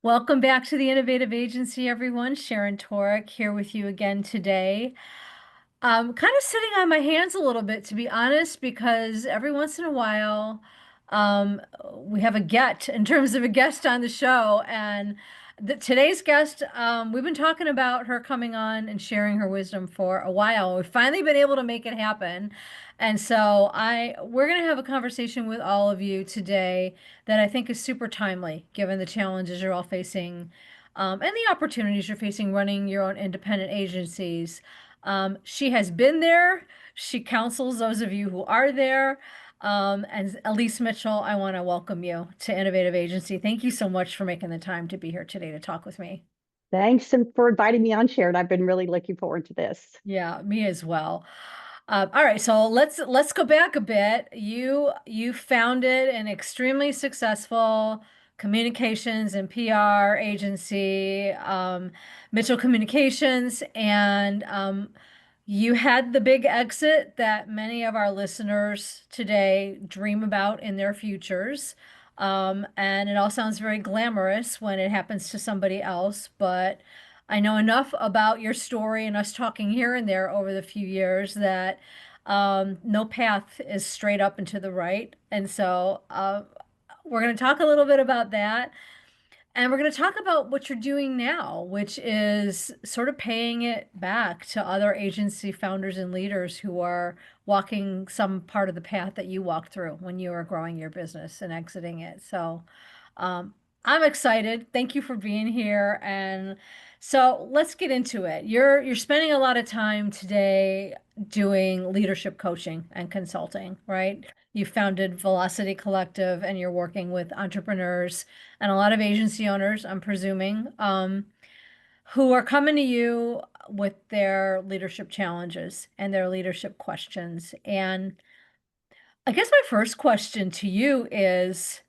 Welcome back to the Innovative Agency, everyone. Sharon Toerek here with you again today. Kind of sitting on my hands a little bit, to be honest, because every once in a while, um, we have a get in terms of a guest on the show. And today's guest, we've been talking about her coming on and sharing her wisdom for a while. We've finally been able to make it happen. And so we're going to have a conversation with all of you today that I think is super timely, given the challenges you're all facing, and the opportunities you're facing running your own independent agencies. She has been there. She counsels those of you who are there. And Elise Mitchell, I want to welcome you to Innovative Agency. Thank you so much for making the time to be here today to talk with me. Thanks and for inviting me on, Sharon. I've been really looking forward to this. Yeah, me as well. All right, so let's go back a bit. You founded an extremely successful communications and PR agency, Mitchell Communications, and you had the big exit that many of our listeners today dream about in their futures. And it all sounds very glamorous when it happens to somebody else, but I know enough about your story and us talking here and there over the few years that no path is straight up and to the right. And so we're going to talk a little bit about that. And we're going to talk about what you're doing now, which is sort of paying it back to other agency founders and leaders who are walking some part of the path that you walked through when you were growing your business and exiting it. So um, I'm excited. Thank you for being here. And so let's get into it. You're spending a lot of time today doing leadership coaching and consulting, right? You founded Velocity Collective and you're working with entrepreneurs and a lot of agency owners, I'm presuming, who are coming to you with their leadership challenges and their leadership questions. And I guess my first question to you is,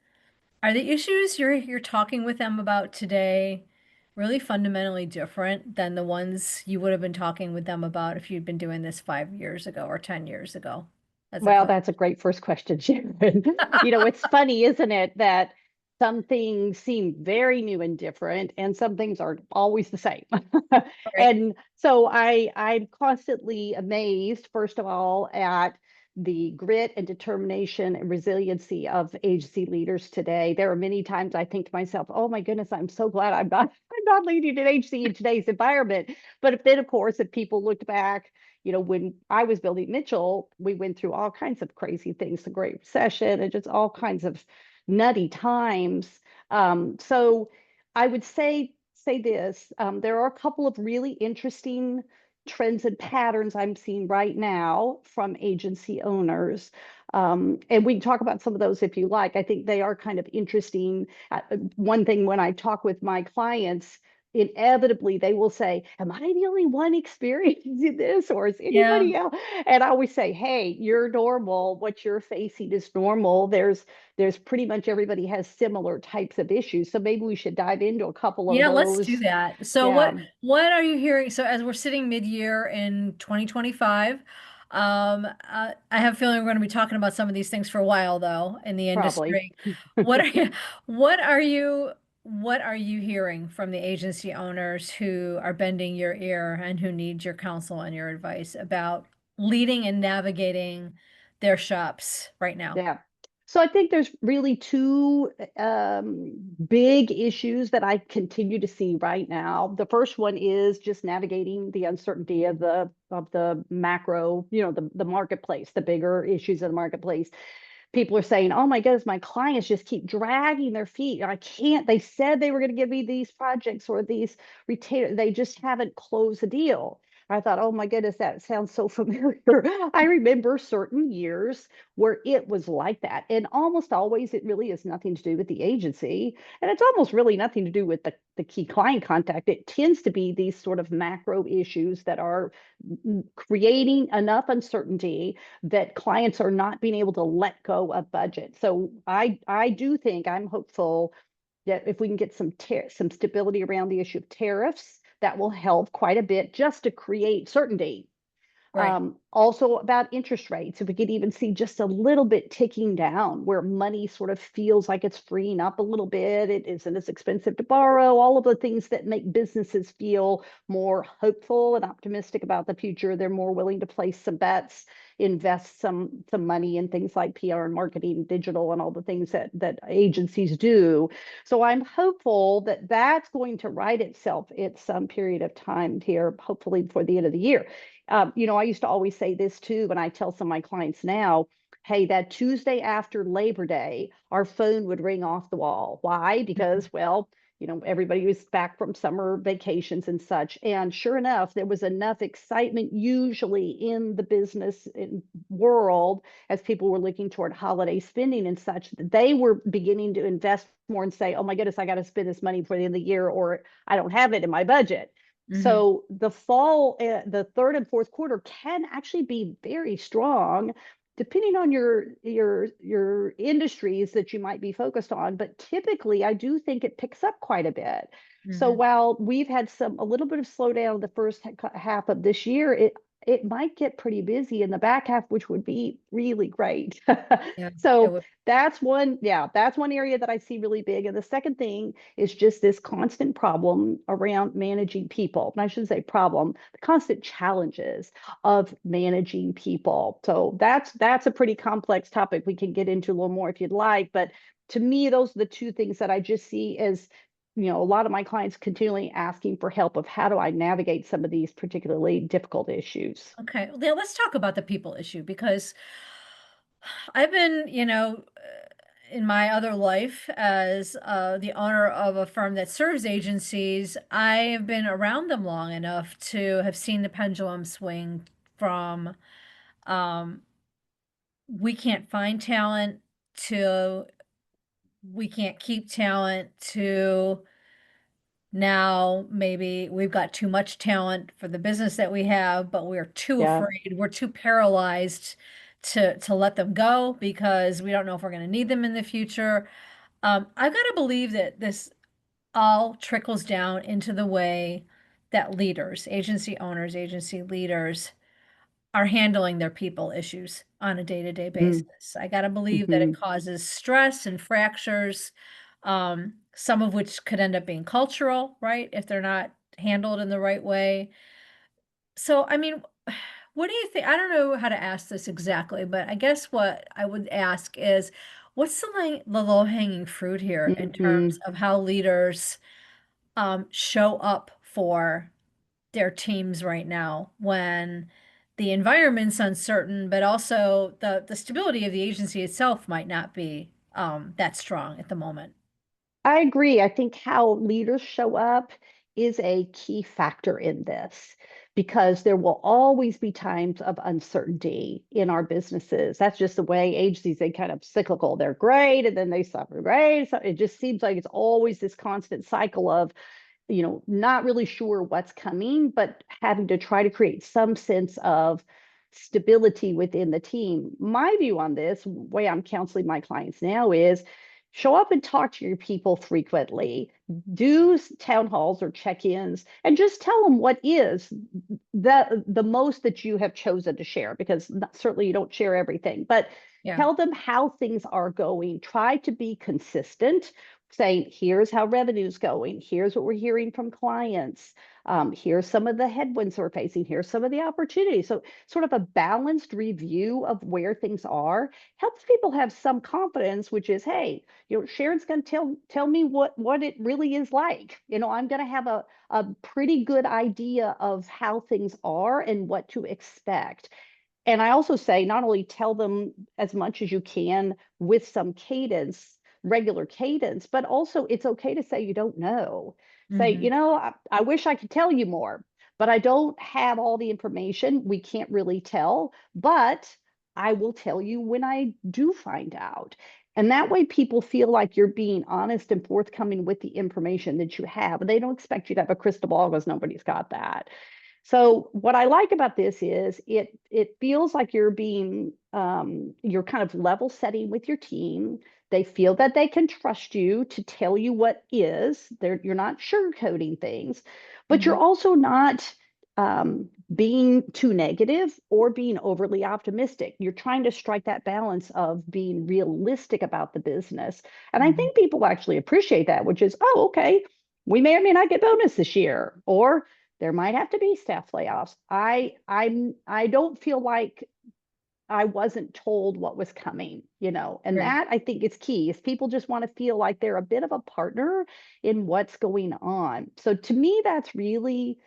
are the issues you're talking with them about today really fundamentally different than the ones you would have been talking with them about if you'd been doing this 5 years ago or 10 years ago? That's a Well, question. that's a great first question, Sharon. It's funny, isn't it, that some things seem very new and different, and some things are always the same. Right. And so I'm constantly amazed, first of all, at the grit and determination and resiliency of agency leaders today. There are many times I think to myself, "Oh my goodness, I'm so glad I'm not leading an agency in today's environment." But if then, of course, if people looked back, when I was building Mitchell, we went through all kinds of crazy things, the Great Recession, and just all kinds of nutty times. So I would say this: there are a couple of really interesting trends and patterns I'm seeing right now from agency owners. And we can talk about some of those if you like. I think they are kind of interesting. One thing when I talk with my clients, inevitably they will say, "Am I the only one experiencing this, or is Yeah. anybody else?" And I always say, "Hey, you're normal. What you're facing is normal. There's pretty much everybody has similar types of issues. So maybe we should dive into a couple of Yeah, let's do those." that. So Yeah, what are you hearing? So as we're sitting mid-year in 2025, I have a feeling we're going to be talking about some of these things for a while though in the probably. industry. What are you what are you what are you hearing from the agency owners who are bending your ear and who need your counsel and your advice about leading and navigating their shops right now? Yeah. So I think there's really two big issues that I continue to see right now. The first one is just navigating the uncertainty of the macro, the marketplace, the bigger issues of the marketplace. People are saying, "Oh my goodness, my clients just keep dragging their feet. I can't. They said they were going to give me these projects or these retainer. They just haven't closed the deal." I thought, "Oh my goodness, that sounds so familiar." I remember certain years where it was like that. And almost always it really has nothing to do with the agency. And it's almost really nothing to do with the key client contact. It tends to be these sort of macro issues that are creating enough uncertainty that clients are not being able to let go of budget. So I do think I'm hopeful that if we can get some stability around the issue of tariffs, that will help quite a bit just to create certainty. Right. Also about interest rates, if we could even see just a little bit ticking down where money sort of feels like it's freeing up a little bit, it isn't as expensive to borrow, all of the things that make businesses feel more hopeful and optimistic about the future. They're more willing to place some bets, invest some money in things like PR and marketing, digital, and all the things that agencies do. So I'm hopeful that that's going to right itself at some period of time here, hopefully before the end of the year. I used to always say this too when I tell some of my clients now, hey, that Tuesday after Labor Day, our phone would ring off the wall. Why? Mhm. Because, well, everybody was back from summer vacations and such. And sure enough, there was enough excitement usually in the business world as people were looking toward holiday spending and such that they were beginning to invest more and say, oh my goodness, I got to spend this money before the end of the year or I don't have it in my budget. Mhm. So the fall, the third and fourth quarter can actually be very strong, depending on your industries that you might be focused on. But typically, I do think it picks up quite a bit. So Mhm. while we've had a little bit of slowdown the first half of this year, it might get pretty busy in the back half, which would be really great. Yeah, it So would. that's one area that I see really big. And the second thing is just this constant problem around managing people. And I shouldn't say problem, the constant challenges of managing people. So that's a pretty complex topic. We can get into a little more if you'd like, but to me, those are the two things that I just see as a lot of my clients continually asking for help of how do I navigate some of these particularly difficult issues. Okay. Now let's talk about the people issue because I've been, in my other life as the owner of a firm that serves agencies, I have been around them long enough to have seen the pendulum swing from um, we can't find talent to we can't keep talent to now maybe we've got too much talent for the business that we have, but we're too Yeah. afraid, we're too paralyzed to let them go because we don't know if we're going to need them in the future. I've got to believe that this all trickles down into the way that leaders, agency owners, agency leaders are handling their people issues on a day-to-day Mm-hmm. basis. I got to believe that it Mm-hmm. causes stress and fractures, some of which could end up being cultural, right? If they're not handled in the right way. So, I mean, what do you think? I don't know how to ask this exactly, but I guess what I would ask is, what's the low-hanging fruit here in terms Mm-hmm. of how leaders show up for their teams right now when the environment's uncertain, but also the stability of the agency itself might not be that strong at the moment. I agree. I think how leaders show up is a key factor in this because there will always be times of uncertainty in our businesses. That's just the way agencies, they kind of cyclical. They're great and then they suffer, great. So it just seems like it's always this constant cycle of, not really sure what's coming, but having to try to create some sense of stability within the team. My view on this, way I'm counseling my clients now is show up and talk to your people frequently, do town halls or check-ins, and just tell them what is the most that you have chosen to share, because certainly you don't share everything, but Yeah. tell them how things are going. Try to be consistent, saying, here's how revenue's going, here's what we're hearing from clients, here's some of the headwinds we're facing, here's some of the opportunities. So sort of a balanced review of where things are helps people have some confidence, which is, hey, Sharon's going to tell me what it really is like. I'm going to have a pretty good idea of how things are and what to expect. And I also say not only tell them as much as you can with some cadence, regular cadence, but also it's okay to say you don't know. Say, Hmm. I wish I could tell you more, but I don't have all the information. We can't really tell, but I will tell you when I do find out. And that way people feel like you're being honest and forthcoming with the information that you have. And they don't expect you to have a crystal ball because nobody's got that. So what I like about this is it feels like you're kind of level setting with your team. They feel that they can trust you to tell you what is. You're not sugarcoating things, but you're Hmm. also not being too negative or being overly optimistic. You're trying to strike that balance of being realistic about the business. And I Mhm. think people actually appreciate that, which is, oh, okay, we may or may not get bonus this year, or there might have to be staff layoffs. I don't feel like I wasn't told what was coming, and Right. that I think is key is people just want to feel like they're a bit of a partner in what's going on. So to me, that's really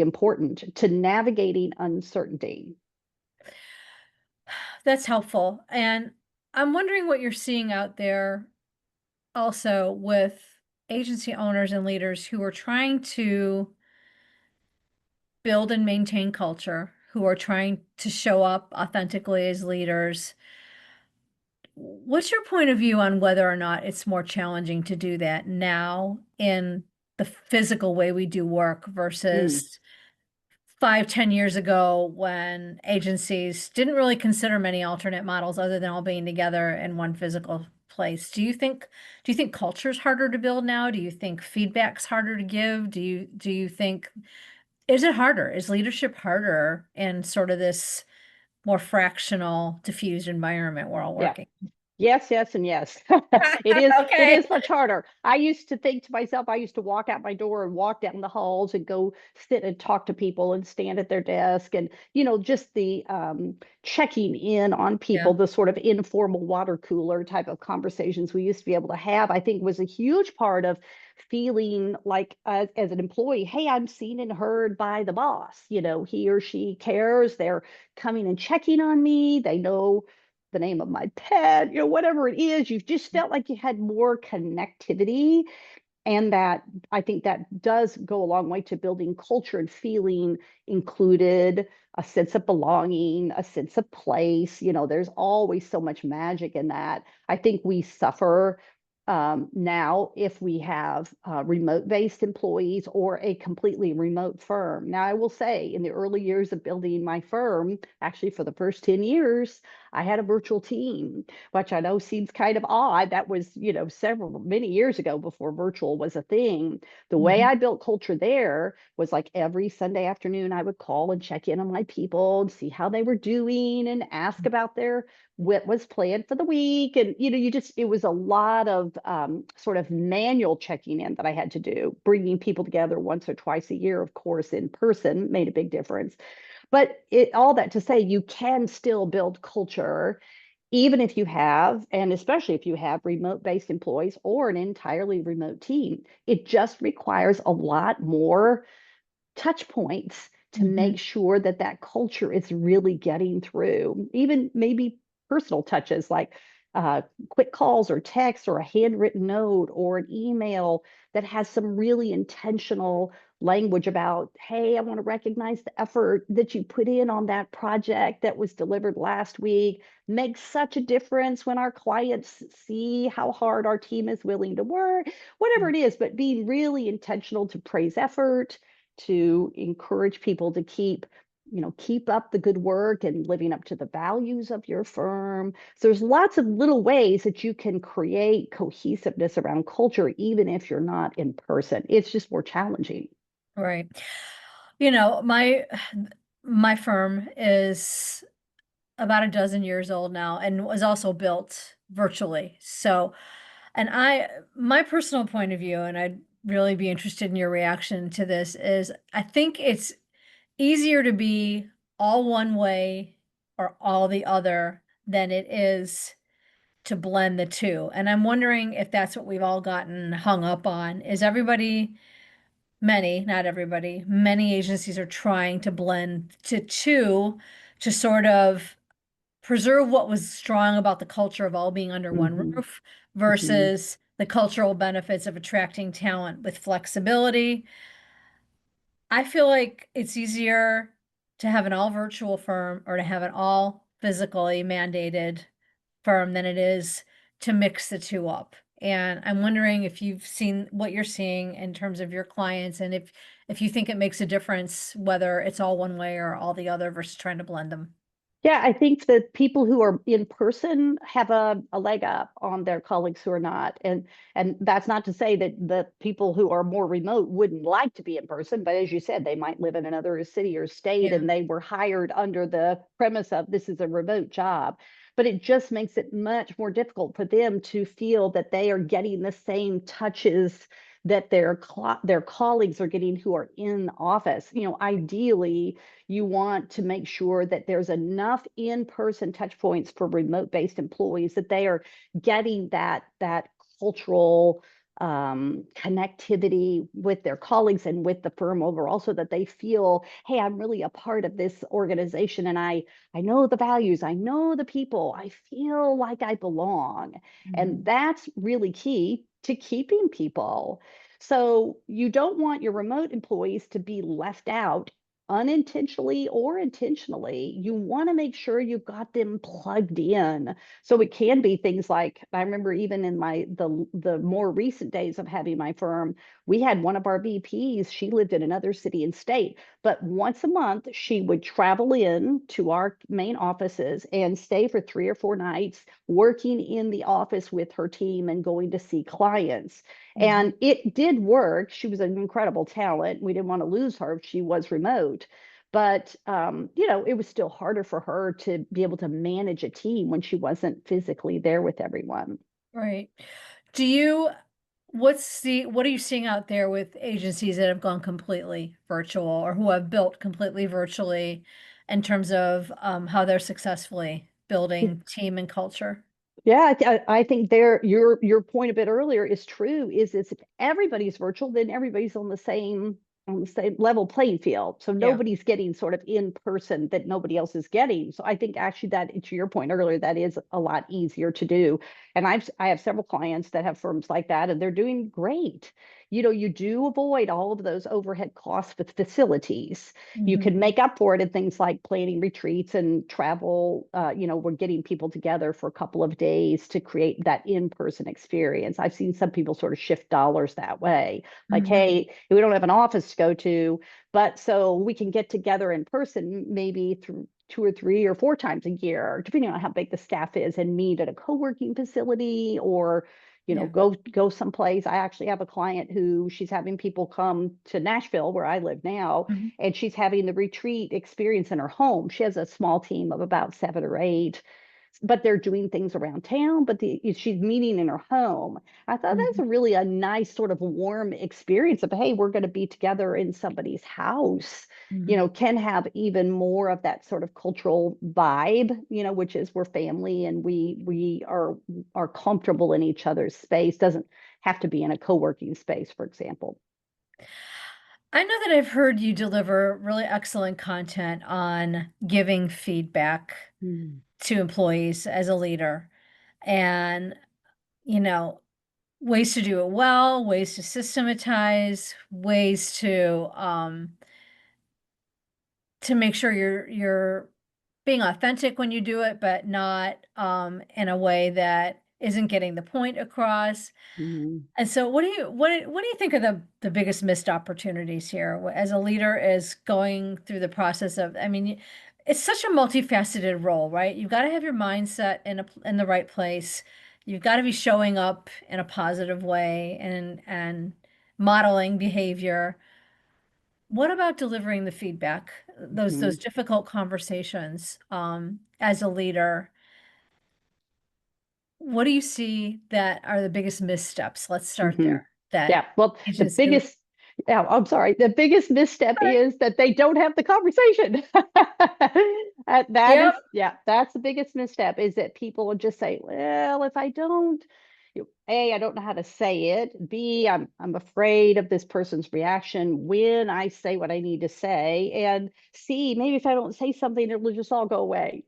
important to navigating uncertainty. That's helpful. And I'm wondering what you're seeing out there also with agency owners and leaders who are trying to build and maintain culture, who are trying to show up authentically as leaders. What's your point of view on whether or not it's more challenging to do that now in the physical way we do work Mm. versus 5, 10 years ago when agencies didn't really consider many alternate models other than all being together in one physical place? Do you think culture's harder to build now? Do you think feedback's harder to give? Do you think is it harder? Is leadership harder in sort of this more fractional, diffused environment we're all Yeah. working? Yes, yes, and yes. It Okay. is much harder. I used to think to myself, I used to walk out my door and walk down the halls and go sit and talk to people and stand at their desk and just the checking in on people, Yeah. the sort of informal water cooler type of conversations we used to be able to have, I think was a huge part of feeling like as an employee, hey, I'm seen and heard by the boss. He or she cares. They're coming and checking on me. They know the name of my pet, whatever it is, you just felt like you had more connectivity. And that I think that does go a long way to building culture and feeling included, a sense of belonging, a sense of place. There's always so much magic in that. I think we suffer now if we have remote based employees or a completely remote firm. Now, I will say in the early years of building my firm, actually for the first 10 years, I had a virtual team, which I know seems kind of odd. That was, many years ago before virtual was a thing. The way Mhm. I built culture there was like every Sunday afternoon, I would call and check in on my people and see how they were doing and ask about their what was planned for the week. And, it was a lot of sort of manual checking in that I had to do. Bringing people together once or twice a year, of course, in person made a big difference. But all that to say, you can still build culture even if you have, and especially if you have remote based employees or an entirely remote team. It just requires a lot more touch points to make Mhm. sure that that culture is really getting through. Even maybe personal touches like quick calls or texts or a handwritten note or an email that has some really intentional language about, hey, I want to recognize the effort that you put in on that project that was delivered last week. Makes such a difference when our clients see how hard our team is willing to work, whatever it is, but being really intentional to praise effort, to encourage people to keep up the good work and living up to the values of your firm. So there's lots of little ways that you can create cohesiveness around culture, even if you're not in person. It's just more challenging. Right. My firm is about a dozen years old now and was also built virtually. So, and my personal point of view, and I'd really be interested in your reaction to this, is I think it's easier to be all one way or all the other than it is to blend the two. And I'm wondering if that's what we've all gotten hung up on. Is everybody, many, not everybody, many agencies are trying to blend to two to sort of preserve what was strong about the culture of all being under one Hmm. roof Hmm. versus the cultural benefits of attracting talent with flexibility. I feel like it's easier to have an all virtual firm or to have an all physically mandated firm than it is to mix the two up. And I'm wondering if you've seen what you're seeing in terms of your clients and if you think it makes a difference whether it's all one way or all the other versus trying to blend them. Yeah, I think that people who are in person have a leg up on their colleagues who are not. And that's not to say that the people who are more remote wouldn't like to be in person, but as you said, they might live in another city or state Yeah. and they were hired under the premise of this is a remote job. But it just makes it much more difficult for them to feel that they are getting the same touches that their colleagues are getting who are in office. Ideally, you want to make sure that there's enough in-person touch points for remote-based employees that they are getting that cultural connectivity with their colleagues and with the firm overall, so that they feel, hey, I'm really a part of this organization, and I know the values, I know the people, I feel like I belong. And Mhm. that's really key to keeping people. So you don't want your remote employees to be left out unintentionally or intentionally. You want to make sure you've got them plugged in. So it can be things like, I remember even in the more recent days of having my firm, we had one of our VPs, she lived in another city and state, but once a month she would travel in to our main offices and stay for 3 or 4 nights working in the office with her team and going to see clients. Mhm. And it did work. She was an incredible talent. We didn't want to lose her if she was remote. But it was still harder for her to be able to manage a team when she wasn't physically there with everyone. Right. Do you what are you seeing out there with agencies that have gone completely virtual or who have built completely virtually in terms of how they're successfully building team and culture? Yeah, I think your point a bit earlier is true. Is if everybody's virtual, then everybody's on the same level playing field. So Yeah. nobody's getting sort of in person that nobody else is getting. So I think actually that, to your point earlier, that is a lot easier to do. And I have several clients that have firms like that, and they're doing great. You do avoid all of those overhead costs with facilities. You Mhm. can make up for it in things like planning retreats and travel. We're getting people together for a couple of days to create that in-person experience. I've seen some people sort of shift dollars that way. Like, Mhm. hey, we don't have an office to go to, but so we can get together in person maybe through 2 or 3 or 4 times a year, depending on how big the staff is, and meet at a co-working facility or Yeah. go someplace. I actually have a client who she's having people come to Nashville, where I live now, Mhm. and she's having the retreat experience in her home. She has a small team of about 7 or 8, but they're doing things around town, but she's meeting in her home. I thought that's Mhm. a nice sort of warm experience of, hey, we're going to be together in somebody's house. Mhm. Can have even more of that sort of cultural vibe, which is we're family and we are comfortable in each other's space. Doesn't have to be in a co-working space, for example. I know that I've heard you deliver really excellent content on giving feedback Mm. to employees as a leader and, you know, ways to do it well, ways to systematize, ways to make sure you're being authentic when you do it, but not in a way that isn't getting the point across. Mhm. And so what do you think are the biggest missed opportunities here as a leader is going through the process of, I mean, it's such a multifaceted role, right? You've got to have your mindset in the right place. You've got to be showing up in a positive way and modeling behavior. What about delivering the feedback? Those Mhm. difficult conversations as a leader. What do you see that are the biggest missteps? Let's start Mhm. there. That Yeah. Well, the agency. biggest, yeah, I'm sorry. The biggest misstep Sorry. is that they don't have the conversation. That is, Yep. yeah, that's the biggest misstep, is that people will just say, well, if I don't, A, I don't know how to say it. B, I'm afraid of this person's reaction when I say what I need to say. And C, maybe if I don't say something, it will just all go away.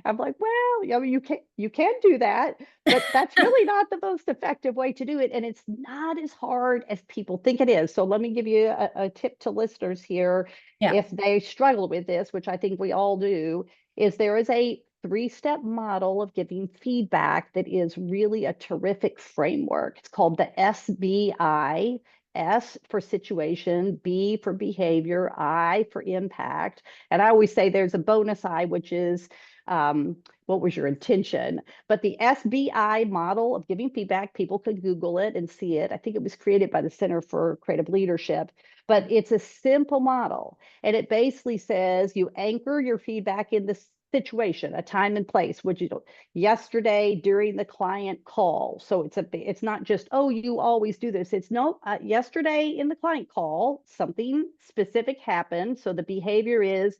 I'm like, well, you can do that, but that's really not the most effective way to do it. And it's not as hard as people think it is. So let me give you a tip to listeners here. Yeah. If they struggle with this, which I think we all do, is there is a 3-step model of giving feedback that is really a terrific framework. It's called the SBI, S for situation, B for behavior, I for impact. And I always say there's a bonus I, which is what was your intention? But the SBI model of giving feedback, people could Google it and see it. I think it was created by the Center for Creative Leadership, but it's a simple model. And it basically says you anchor your feedback in this situation, a time and place, which you yesterday during the client call. So it's not just, oh, you always do this. It's no, yesterday in the client call, something specific happened. So the behavior is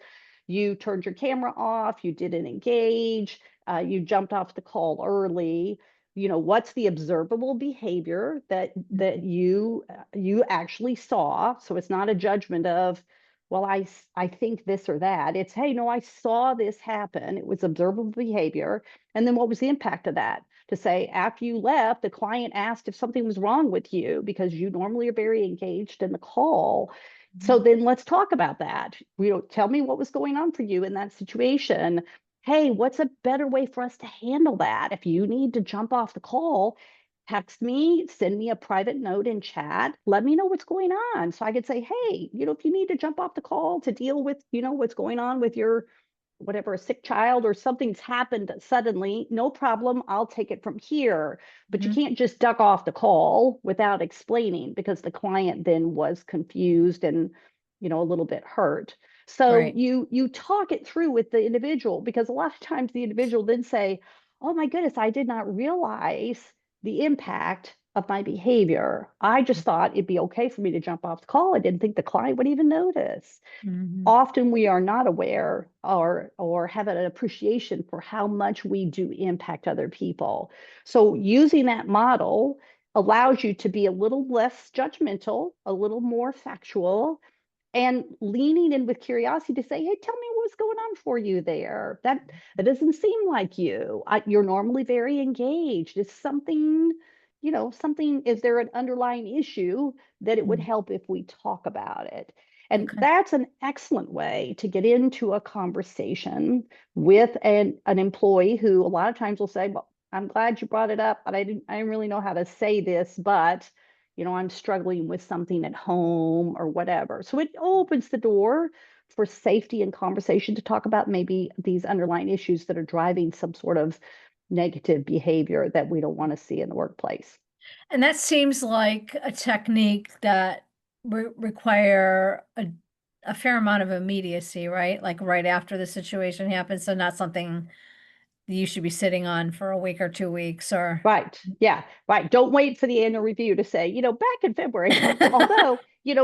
you turned your camera off, you didn't engage, you jumped off the call early. You know, what's the observable behavior that you actually saw? So it's not a judgment of, well, I think this or that. It's, hey, no, I saw this happen. It was observable behavior. And then what was the impact of that? To say, after you left, the client asked if something was wrong with you because you normally are very engaged in the call. So Mhm. then let's talk about that. Tell me what was going on for you in that situation. Hey, what's a better way for us to handle that? If you need to jump off the call, text me, send me a private note in chat, let me know what's going on. So I could say, hey, if you need to jump off the call to deal with, what's going on with your whatever, a sick child or something's happened suddenly, no problem. I'll take it from here. But you Mhm. can't just duck off the call without explaining because the client then was confused and, a little bit hurt. So Right. you talk it through with the individual because a lot of times the individual then say, oh my goodness, I did not realize the impact of my behavior. I just thought it'd be okay for me to jump off the call. I didn't think the client would even notice. Mhm. Often we are not aware or have an appreciation for how much we do impact other people. So using that model allows you to be a little less judgmental, a little more factual, and leaning in with curiosity to say, hey, tell me what's going on for you there. That doesn't seem like you. You're normally very engaged. Is something, is there an underlying issue that it would Mhm. help if we talk about it? And Okay. that's an excellent way to get into a conversation with an employee who a lot of times will say, well, I'm glad you brought it up, but I didn't really know how to say this, but I'm struggling with something at home or whatever. So it opens the door for safety and conversation to talk about maybe these underlying issues that are driving some sort of negative behavior that we don't want to see in the workplace. And that seems like a technique that require a fair amount of immediacy, right? Like right after the situation happens, so not something you should be sitting on for a week or 2 weeks or Right. Yeah. Right. Don't wait for the annual review to say, back in February. Although,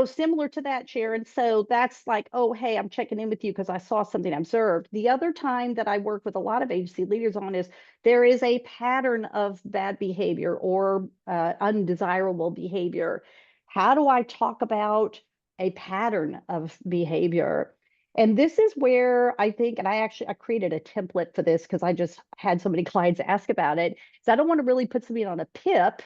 similar to that, Sharon. So that's like, oh, hey, I'm checking in with you because I saw something I observed. The other time that I work with a lot of agency leaders on is there is a pattern of bad behavior or undesirable behavior. How do I talk about a pattern of behavior? And this is where I think, and I created a template for this because I just had so many clients ask about it. So I don't want to really put something on a pip,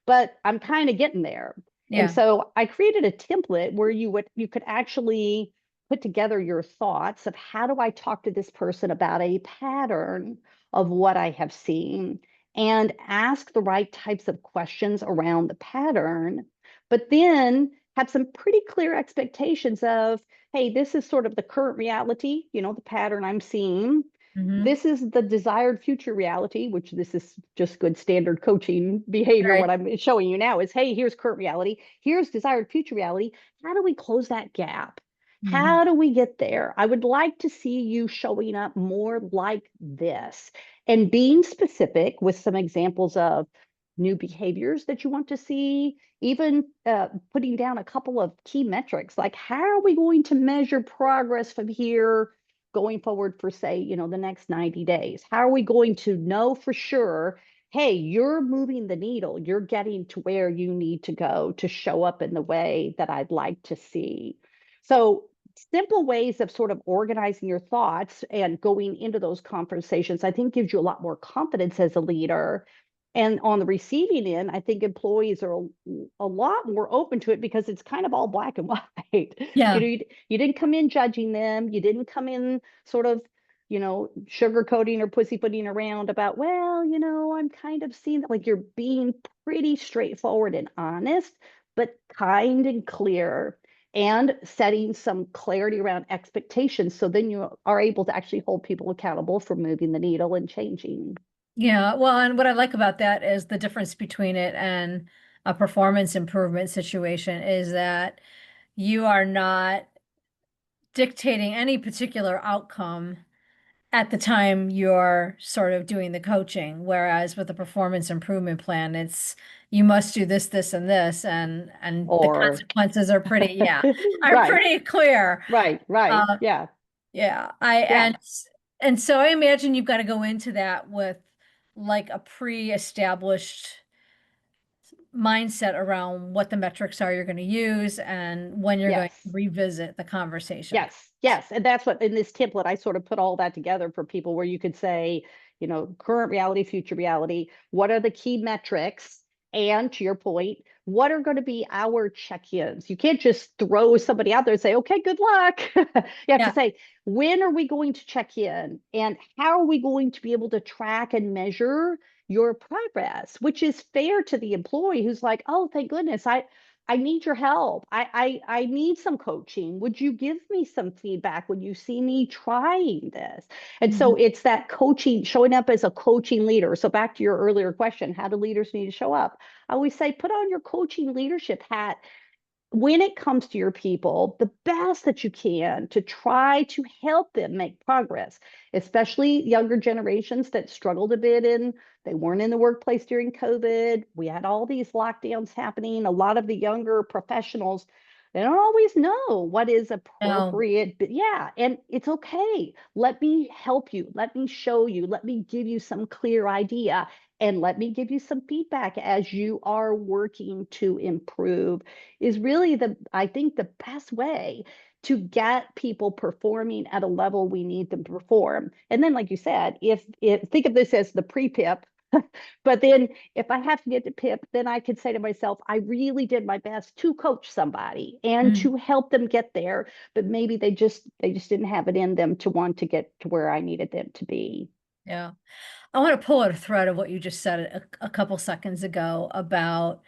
but I'm kind of getting there. And yeah. so I created a template where you could actually put together your thoughts of how do I talk to this person about a pattern of what I have seen and ask the right types of questions around the pattern, but then have some pretty clear expectations of, hey, this is sort of the current reality, the pattern I'm seeing. Hmm. This is the desired future reality, which this is just good standard coaching behavior. What Right. I'm showing you now is, hey, here's current reality. Here's desired future reality. How do we close that gap? Hmm. How do we get there? I would like to see you showing up more like this and being specific with some examples of new behaviors that you want to see, even putting down a couple of key metrics, like how are we going to measure progress from here going forward for, say, the next 90 days? How are we going to know for sure, hey, you're moving the needle, you're getting to where you need to go to show up in the way that I'd like to see? So simple ways of sort of organizing your thoughts and going into those conversations, I think gives you a lot more confidence as a leader. And on the receiving end, I think employees are a lot more open to it because it's kind of all black and white. Yeah. You didn't come in judging them. You didn't come in sort of, sugarcoating or pussyfooting around about, well, I'm kind of seeing that. Like you're being pretty straightforward and honest, but kind and clear, and setting some clarity around expectations. So then you are able to actually hold people accountable for moving the needle and changing. Yeah, well, and what I like about that is the difference between it and a performance improvement situation is that you are not dictating any particular outcome at the time you're sort of doing the coaching. Whereas with the performance improvement plan, it's you must do this, this, and this, and the Or, consequences are pretty, yeah, are right, pretty clear. right. Uh, Yeah, yeah, I yeah. and so I imagine you've got to go into that with like a pre-established mindset around what the metrics are you're going to use and when you're going to Yes. revisit the conversation. Yes. And that's what in this template, I sort of put all that together for people where you could say, current reality, future reality, what are the key metrics? And to your point, what are going to be our check-ins? You can't just throw somebody out there and say, okay, good luck. You have to Yeah. say, when are we going to check in? And how are we going to be able to track and measure your progress, which is fair to the employee who's like, oh, thank goodness, I need your help. I need some coaching. Would you give me some feedback when you see me trying this? And so Mhm. it's that coaching, showing up as a coaching leader. So back to your earlier question, how do leaders need to show up? I always say, put on your coaching leadership hat when it comes to your people, the best that you can to try to help them make progress, especially younger generations that struggled a bit they weren't in the workplace during COVID. We had all these lockdowns happening. A lot of the younger professionals, they don't always know what is No. appropriate, but yeah, and it's okay. Let me help you. Let me show you. Let me give you some clear idea. And let me give you some feedback as you are working to improve is really I think the best way to get people performing at a level we need them to perform. And then, like you said, if think of this as the pre-PIP, but then if I have to get to PIP, then I could say to myself, I really did my best to coach somebody and Mm, to help them get there, but maybe they just didn't have it in them to want to get to where I needed them to be. yeah. I want to pull out a thread of what you just said a couple seconds ago about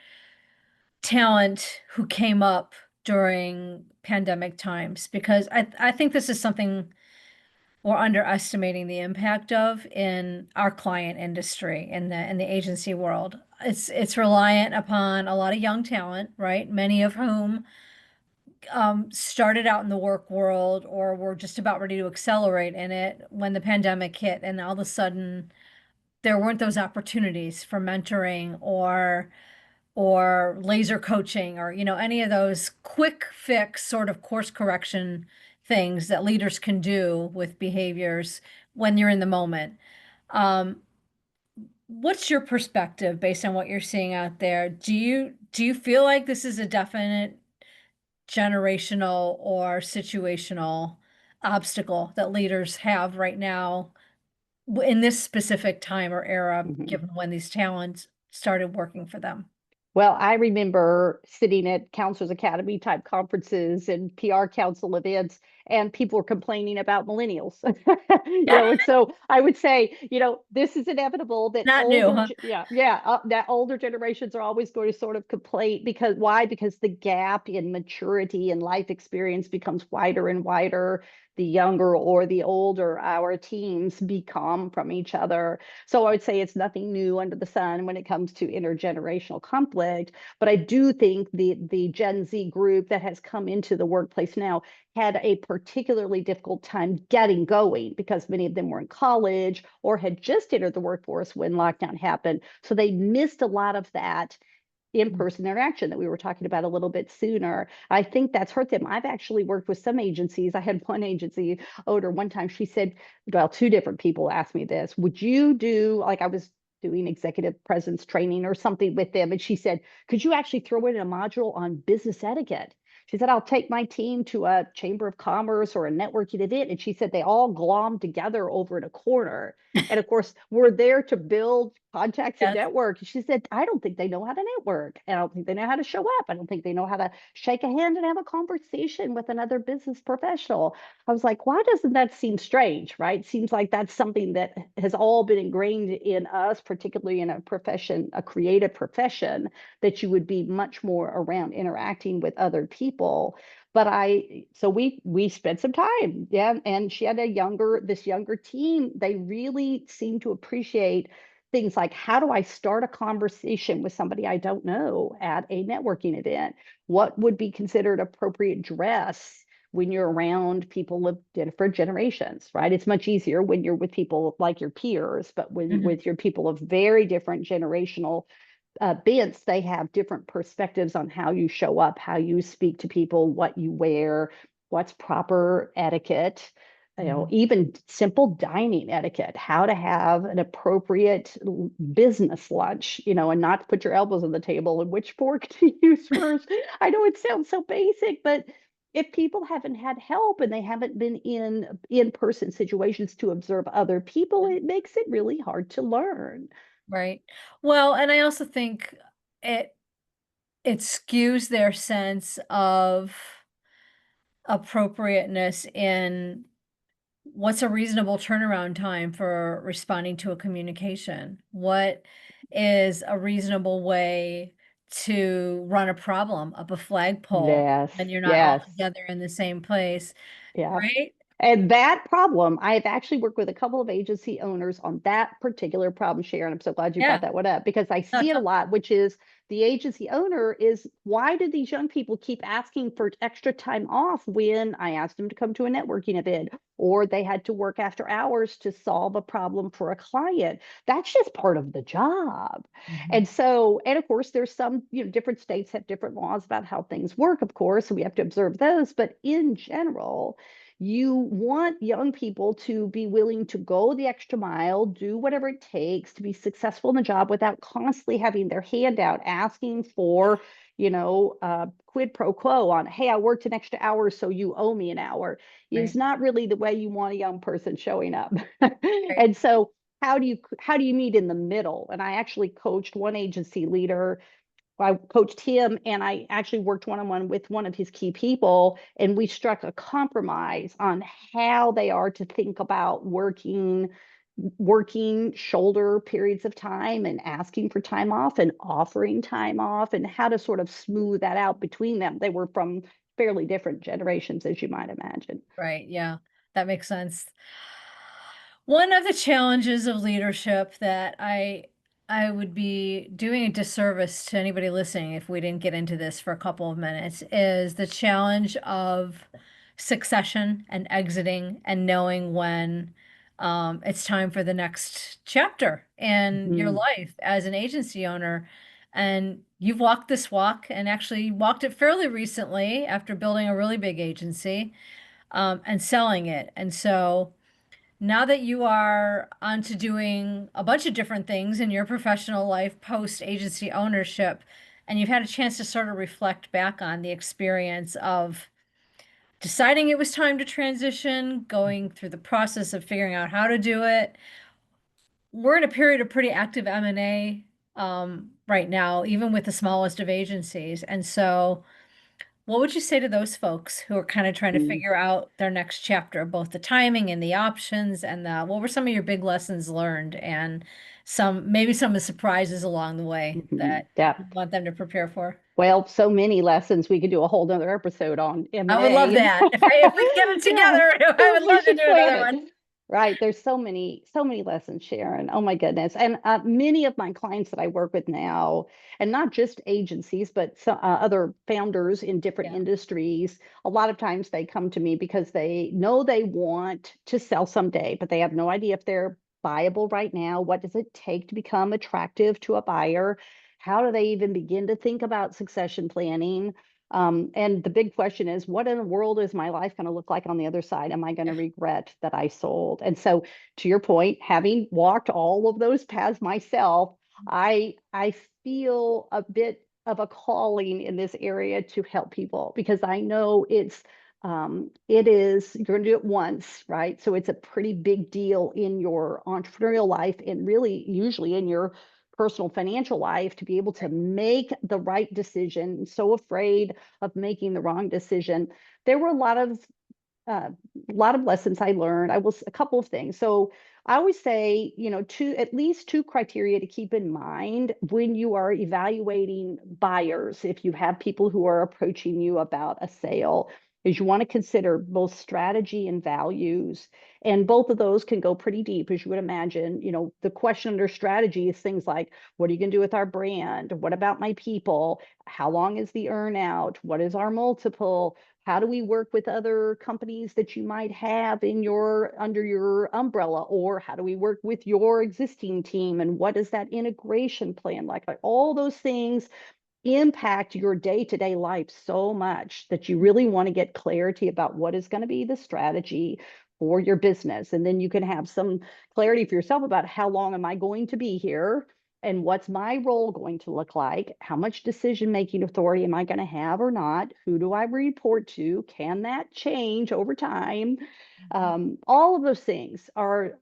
talent who came up during pandemic times, because I think this is something we're underestimating the impact of in our client industry in the agency world. It's reliant upon a lot of young talent, right? Many of whom started out in the work world or were just about ready to accelerate in it when the pandemic hit, and all of a sudden there weren't those opportunities for mentoring or laser coaching or any of those quick fix sort of course correction things that leaders can do with behaviors when you're in the moment. Um, what's your perspective based on what you're seeing out there? Do you feel like this is a definite generational or situational obstacle that leaders have right now in this specific time or era, Mhm. given when these talents started working for them? Well, I remember sitting at Counselors Academy type conferences and PR council events, and people were complaining about millennials. And so I would say, this is inevitable that Not new, huh? that older generations are always going to sort of complain because why? Because the gap in maturity and life experience becomes wider and wider. The younger or the older our teams become from each other. So I would say it's nothing new under the sun when it comes to intergenerational conflict. But I do think the Gen Z group that has come into the workplace now had a particularly difficult time getting going because many of them were in college or had just entered the workforce when lockdown happened. So they missed a lot of that in-person interaction that we were talking about a little bit sooner. I think that's hurt them. I've actually worked with some agencies. I had one agency owner one time, she said, well, two different people asked me this. Would you do, like I was doing executive presence training or something with them. And she said, could you actually throw in a module on business etiquette? She said, I'll take my team to a chamber of commerce or a networking event. And she said, they all glom together over in a corner. And of course, we're there to build contacts and Yes. network. She said, I don't think they know how to network. And I don't think they know how to show up. I don't think they know how to shake a hand and have a conversation with another business professional. I was like, why doesn't that seem strange, right? Seems like that's something that has all been ingrained in us, particularly in a profession, a creative profession, that you would be much more around interacting with other people. But so we spent some time, yeah, and she had this younger team. They really seemed to appreciate things like, how do I start a conversation with somebody I don't know at a networking event? What would be considered appropriate dress when you're around people of different generations, right? It's much easier when you're with people like your peers, but when Mhm. with your people of very different generational bents, they have different perspectives on how you show up, how you speak to people, what you wear, what's proper etiquette, Mhm. even simple dining etiquette, how to have an appropriate business lunch, and not put your elbows on the table and which fork to use first. I know it sounds so basic, but if people haven't had help and they haven't been in-person situations to observe other people, it makes it really hard to learn. Right. Well, and I also think it it skews their sense of appropriateness in what's a reasonable turnaround time for responding to a communication? What is a reasonable way to run a problem up a flagpole Yes, when you're not all yes. together in the same place, Yeah. right? And that problem, I have actually worked with a couple of agency owners on that particular problem, Sharon. I'm so glad you brought Yeah. that one up because I No, see it a lot, which is the agency owner is, why do these young people keep asking for extra time off when I asked them to come to a networking event or they had to work after hours to solve a problem for a client? That's just part of the job. Mhm. And so, and of course, there's some, different states have different laws about how things work, of course, so we have to observe those. But in general, you want young people to be willing to go the extra mile, do whatever it takes to be successful in the job without constantly having their hand out asking for, quid pro quo on, hey, I worked an extra hour, so you owe me an hour, is Right, not really the way you want a young person showing up. right. And so how do you meet in the middle? And I actually coached one agency leader. I coached him and I actually worked one-on-one with one of his key people, and we struck a compromise on how they are to think about working shoulder periods of time and asking for time off and offering time off and how to sort of smooth that out between them. They were from fairly different generations, as you might imagine. Right, yeah, that makes sense. One of the challenges of leadership that I would be doing a disservice to anybody listening if we didn't get into this for a couple of minutes is the challenge of succession and exiting and knowing when it's time for the next chapter in your Mhm. life as an agency owner. And you've walked this walk and actually walked it fairly recently after building a really big agency and selling it. And so now that you are onto doing a bunch of different things in your professional life post agency ownership, and you've had a chance to sort of reflect back on the experience of deciding it was time to transition, going through the process of figuring out how to do it. We're in a period of pretty active M&A right now, even with the smallest of agencies. And so what would you say to those folks who are kind of trying to Mhm. figure out their next chapter, both the timing and the options and what were some of your big lessons learned and maybe some of the surprises along the way Mhm. that Yeah. you want them to prepare for? Well, so many lessons. We could do a whole nother episode on I would love M&A. that. If we can get it Yeah, together, I would we love to should do plan another it. one. Right. There's so many lessons, Sharon. Oh my goodness. And many of my clients that I work with now, and not just agencies, but other founders in different Yeah, industries, a lot of times they come to me because they know they want to sell someday, but they have no idea if they're viable right now. What does it take to become attractive to a buyer? How do they even begin to think about succession planning? And the big question is, what in the world is my life going to look like on the other side? Am I going to yeah, regret that I sold? And so, to your point, having walked all of those paths myself, I feel a bit of a calling in this area to help people because I know it's you're going to do it once, right? So it's a pretty big deal in your entrepreneurial life and really usually in your personal financial life to be able to make the right decision. So afraid of making the wrong decision. There were uh, a lot of lessons I learned. I was a couple of things. So I always say, at least two criteria to keep in mind when you are evaluating buyers. If you have people who are approaching you about a sale, is you want to consider both strategy and values. And both of those can go pretty deep, as you would imagine. The question under strategy is things like, what are you going to do with our brand? What about my people? How long is the earn out? What is our multiple? How do we work with other companies that you might have under your umbrella? Or how do we work with your existing team? And what is that integration plan like all those things impact your day-to-day life so much that you really want to get clarity about what is going to be the strategy for your business. And then you can have some clarity for yourself about how long am I going to be here and what's my role going to look like? How much decision-making authority am I going to have or not? Who do I report to? Can that change over time? Mhm. All of those things are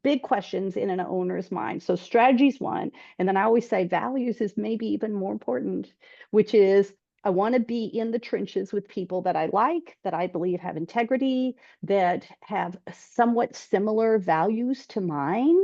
big questions in an owner's mind. So strategy is one. And then I always say values is maybe even more important, which is I want to be in the trenches with people that I like, that I believe have integrity, that have somewhat similar values to mine,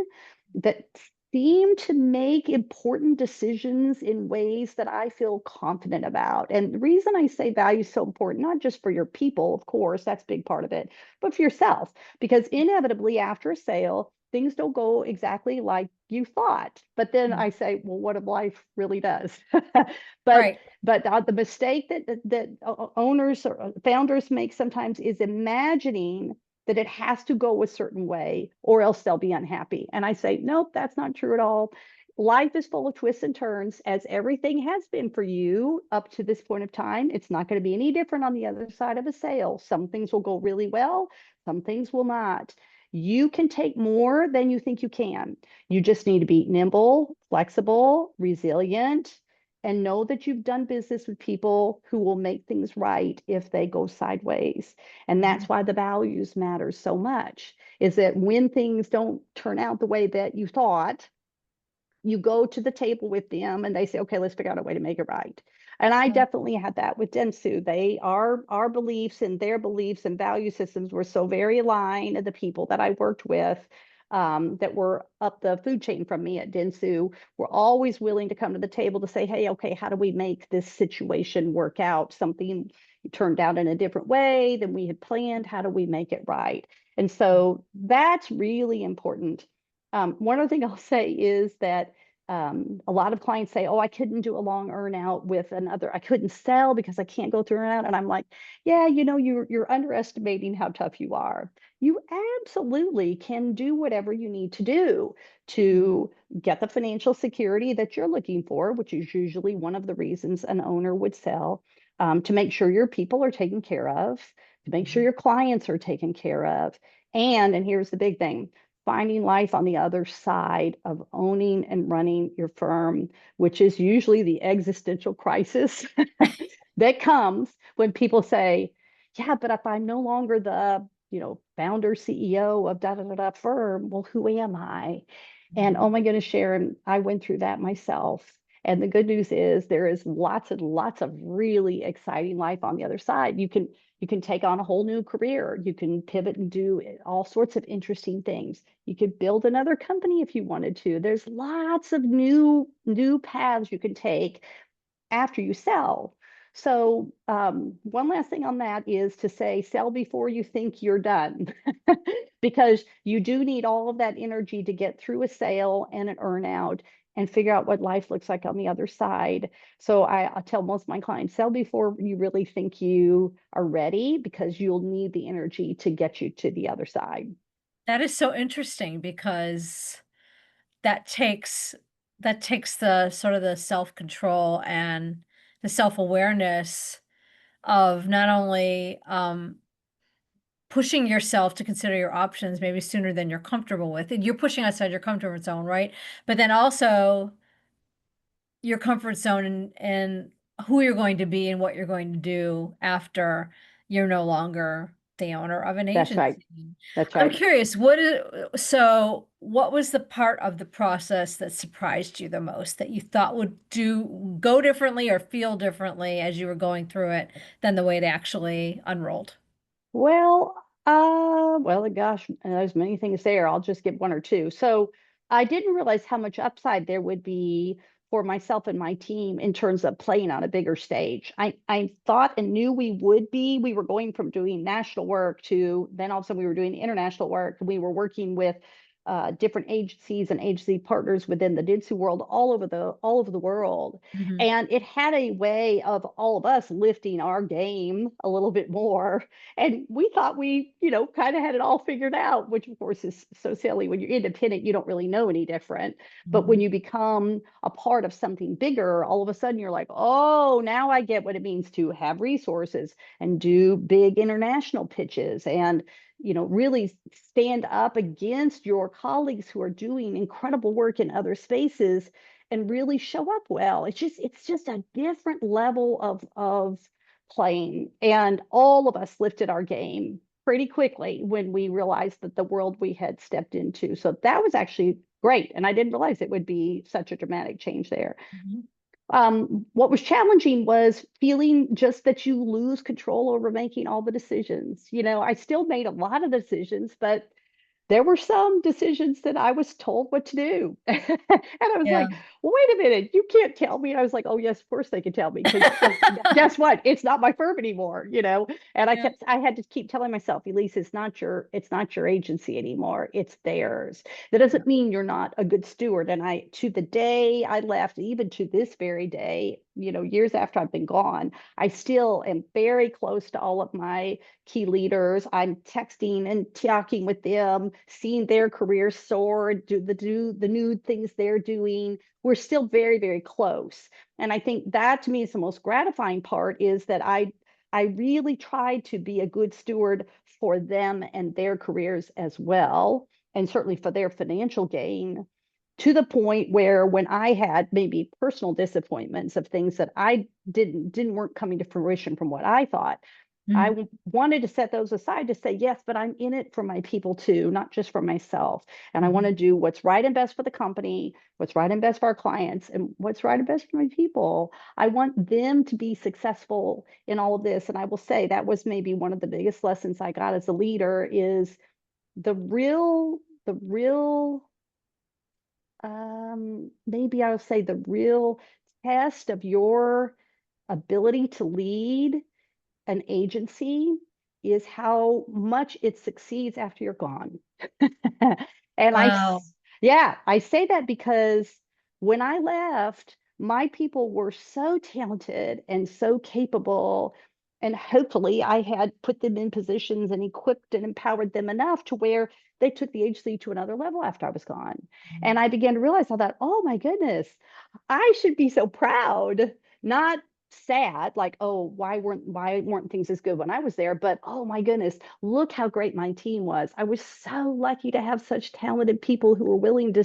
that seem to make important decisions in ways that I feel confident about. And the reason I say value is so important, not just for your people, of course, that's a big part of it, but for yourself, because inevitably after a sale, things don't go exactly like you thought. But then Mhm. I say, well, what if life really does? but Right. the mistake that owners or founders make sometimes is imagining that it has to go a certain way or else they'll be unhappy. And I say, nope, that's not true at all. Life is full of twists and turns, as everything has been for you up to this point of time. It's not going to be any different on the other side of a sale. Some things will go really well, some things will not. You can take more than you think you can. You just need to be nimble, flexible, resilient, and know that you've done business with people who will make things right if they go sideways. And that's Mhm. why the values matter so much, is that when things don't turn out the way that you thought, you go to the table with them and they say, okay, let's figure out a way to make it right. And I Right. definitely had that with Dentsu. Our beliefs and their beliefs and value systems were so very aligned. And the people that I worked with that were up the food chain from me at Dentsu were always willing to come to the table to say, hey, okay, how do we make this situation work out? Something turned out in a different way than we had planned. How do we make it right? And so that's really important. One other thing I'll say is that a lot of clients say, "Oh, I couldn't do a long earn out with another. I couldn't sell because I can't go through earn out." And I'm like, "Yeah, you're underestimating how tough you are. You absolutely can do whatever you need to do Mhm. to get the financial security that you're looking for, which is usually one of the reasons an owner would sell, to make sure your people are taken care of, to make sure Mhm. your clients are taken care of, and here's the big thing, finding life on the other side of owning and running your firm, which is usually the existential crisis that comes when people say, yeah, but if I'm no longer the, founder CEO of da da da da firm, well, who am I? And oh Mhm. my goodness, Sharon, I went through that myself. And the good news is there is lots and lots of really exciting life on the other side. You can take on a whole new career. You can pivot and do all sorts of interesting things. You could build another company if you wanted to. There's lots of new paths you can take after you sell. So one last thing on that is to say sell before you think you're done, because you do need all of that energy to get through a sale and an earnout and figure out what life looks like on the other side. So I tell most of my clients, sell before you really think you are ready, because you'll need the energy to get you to the other side. That is so interesting because that takes that takes the sort of the self-control and the self-awareness of not only, pushing yourself to consider your options maybe sooner than you're comfortable with, and you're pushing outside your comfort zone, right? But then also your comfort zone and who you're going to be and what you're going to do after you're no longer the owner of an That's right. agency. That's I'm right. curious, so what was the part of the process that surprised you the most that you thought would go differently or feel differently as you were going through it than the way it actually unrolled? Well, gosh, there's many things there. I'll just give one or two. So I didn't realize how much upside there would be for myself and my team in terms of playing on a bigger stage. I thought and knew we would be. We were going from doing national work to then all of a sudden we were doing international work. We were working with different agencies and agency partners within the Dentsu world all over the world. Hmm. And it had a way of all of us lifting our game a little bit more, and we thought we, kind of had it all figured out, which of course is so silly. When you're independent, you don't really know any different. But when Hmm. you become a part of something bigger, all of a sudden you're like, oh, now I get what it means to have resources and do big international pitches and really stand up against your colleagues who are doing incredible work in other spaces and really show up well. It's just a different level of playing. And all of us lifted our game pretty quickly when we realized that the world we had stepped into. So that was actually great. And I didn't realize it would be such a dramatic change there. Hmm. What was challenging was feeling just that you lose control over making all the decisions. I still made a lot of decisions, but there were some decisions that I was told what to do. And I was Yeah. like, well, wait a minute, you can't tell me. And I was like, oh, yes, of course they can tell me because guess what? It's not my firm anymore. And Yeah. I had to keep telling myself, Elise, it's not your agency anymore. It's theirs. That Yeah. doesn't mean you're not a good steward. And to the day I left, even to this very day, years after I've been gone, I still am very close to all of my key leaders. I'm texting and talking with them, seeing their careers soar, do the new things they're doing. We're still very, very close. And I think that to me is the most gratifying part is that I really tried to be a good steward for them and their careers as well, and certainly for their financial gain, to the point where when I had maybe personal disappointments of things that I didn't weren't coming to fruition from what I thought, Mhm. wanted to set those aside to say, yes, but I'm in it for my people too, not just for myself. And I want Mhm. to do what's right and best for the company, what's right and best for our clients, and what's right and best for my people. I want them to be successful in all of this. And I will say that was maybe one of the biggest lessons I got as a leader is the real, maybe I'll say the real test of your ability to lead an agency is how much it succeeds after you're gone. And Wow. yeah, I say that because when I left, my people were so talented and so capable. And hopefully, I had put them in positions and equipped and empowered them enough to where they took the agency to another level after I was gone. And I began to realize, I thought, oh my goodness, I should be so proud, not sad, like, oh, why weren't things as good when I was there? But oh my goodness, look how great my team was. I was so lucky to have such talented people who were willing to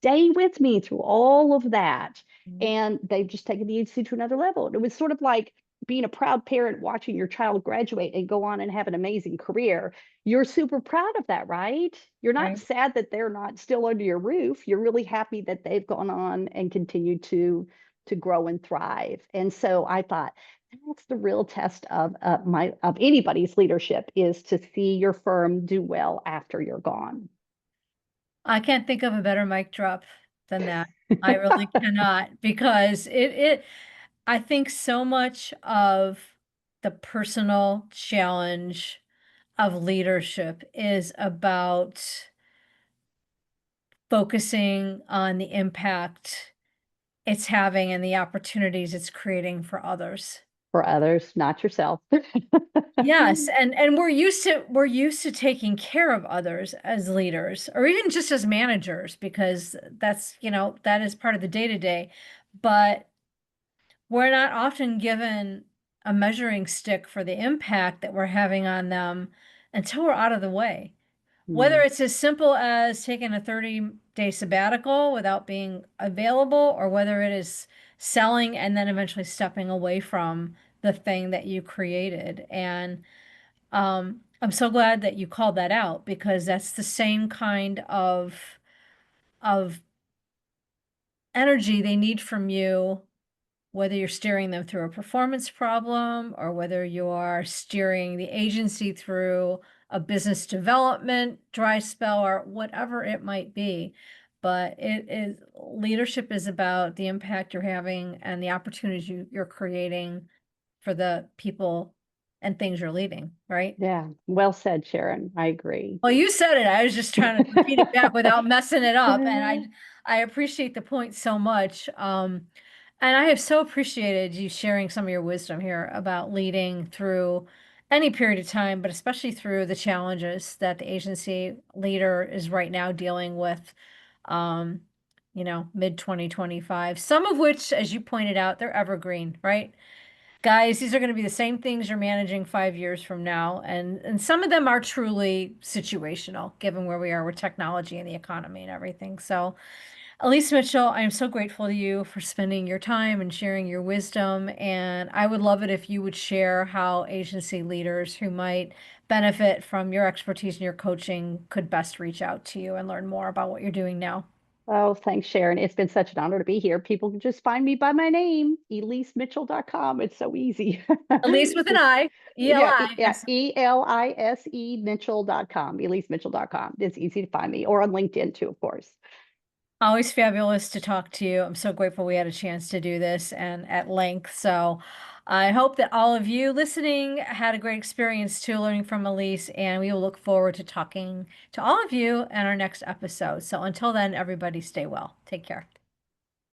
stay with me through all of that. Mhm. And they've just taken the agency to another level. And it was sort of like being a proud parent watching your child graduate and go on and have an amazing career. You're super proud of that, right? You're not Right. sad that they're not still under your roof. You're really happy that they've gone on and continued to grow and thrive. And so I thought that's the real test of anybody's leadership is to see your firm do well after you're gone. I can't think of a better mic drop than that. I really cannot because I think so much of the personal challenge of leadership is about focusing on the impact it's having and the opportunities it's creating for others. For others, not yourself. Yes, and we're used to taking care of others as leaders or even just as managers because that is part of the day-to-day. But we're not often given a measuring stick for the impact that we're having on them until we're out of the way. Whether Mm, it's as simple as taking a 30-day sabbatical without being available, or whether it is selling and then eventually stepping away from the thing that you created. And I'm so glad that you called that out because that's the same kind of energy they need from you, whether you're steering them through a performance problem or whether you are steering the agency through a business development dry spell or whatever it might be. But it is leadership is about the impact you're having and the opportunities you're creating for the people and things you're leading, right? Yeah, well said, Sharon. I agree. Well, you said it. I was just trying to repeat it back without messing it up. And I appreciate the point so much. And I have so appreciated you sharing some of your wisdom here about leading through any period of time, but especially through the challenges that the agency leader is right now dealing with, um, mid 2025, some of which, as you pointed out, they're evergreen, right? Guys, these are going to be the same things you're managing 5 years from now. And some of them are truly situational, given where we are with technology and the economy and everything. So, Elise Mitchell, I am so grateful to you for spending your time and sharing your wisdom. And I would love it if you would share how agency leaders who might benefit from your expertise and your coaching could best reach out to you and learn more about what you're doing now. Oh, thanks, Sharon. It's been such an honor to be here. People can just find me by my name, elisemitchell.com. It's so easy. Elise with an Just, I, yeah, E-L-I. yeah, Elise Mitchell.com, elisemitchell.com. It's easy to find me, or on LinkedIn too, of course. Always fabulous to talk to you. I'm so grateful we had a chance to do this and at length. So I hope that all of you listening had a great experience too, learning from Elise, and we will look forward to talking to all of you in our next episode. So until then, everybody stay well. Take care.